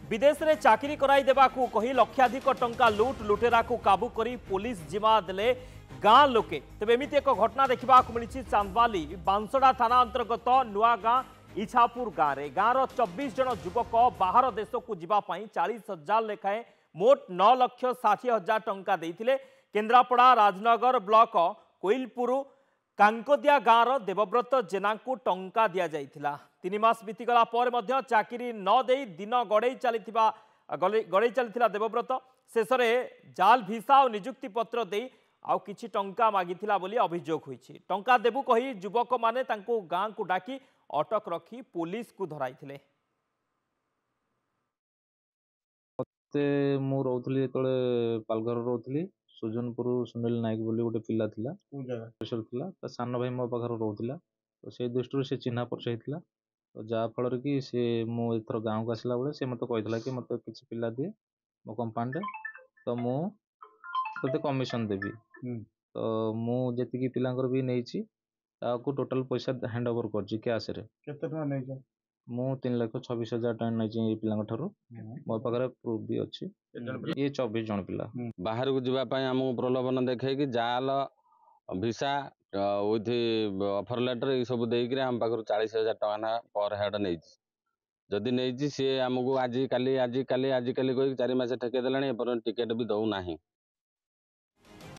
विदेश रे चाकरी कराई देबाकू कही लक्षाधिक टंका लुट लुटेरा को काबू करी पुलिस जिमा देले गाँ लोके। तेबे एमिति एक घटना देखा मिली चांदबाली बांसड़ा थाना अंतर्गत नुआ गाँ इछापुर गाँव में गाँवर 24 जन युवक बाहर देश को जीवाई 40,000 लेखाएं मोट 9,60,000 टंका देइथिले। केन्द्रापड़ा राजनगर ब्लॉक कोइलपुर कांकोदिया गाँवर देवव्रत जेना को टंका दि जाइथिला। 3 मास बीतीगला पर मध्य चाकरी न देई दिन गड़े चली देवव्रत शेष जाल भिसा और निजुक्ति पत्र दे आउ किछि टंका मागिथिला बोली अभियोग होइछि। टंका देबु कही युवक माने तांको गाँ को डाकी अटक रखी पुलिस को धराइथिले। मु रोथली पालघर रोथली सुजनपुर सुनील नायक बोली गोटे पिला थिला थिला ता सान भाई मो पाखर रोथला तो से दृष्टि से चिन्हा परिचय थिला तो जा फल कि से मु एथर गाँव को आसला बेले से मते कहला कि मते किछि पिला दिए मो कंपानी तो मु तते कमिशन देबी तो मु जेतिकी पिलांकर भी नेइछि ताको टोटल पैसा हैंड ओवर करछि कैश रे केते टका नै छ मु 3,26,000 टका नेइछि ए पिलांक ठारू मो पाखरे प्रूफ भी अछि। ये 24 जन पिला बाहर को जीवा पय हमहु प्रलोभन देखै कि जाल भिसा विथ ऑफर लेटर ये सब देइकरे हम पाखर 40,000 टका ना पर हेड नेइछि। जदि नेइछि से हमको आज काली कहि 4 मास ठेके देलानी पर टिकट भी दउ नाही।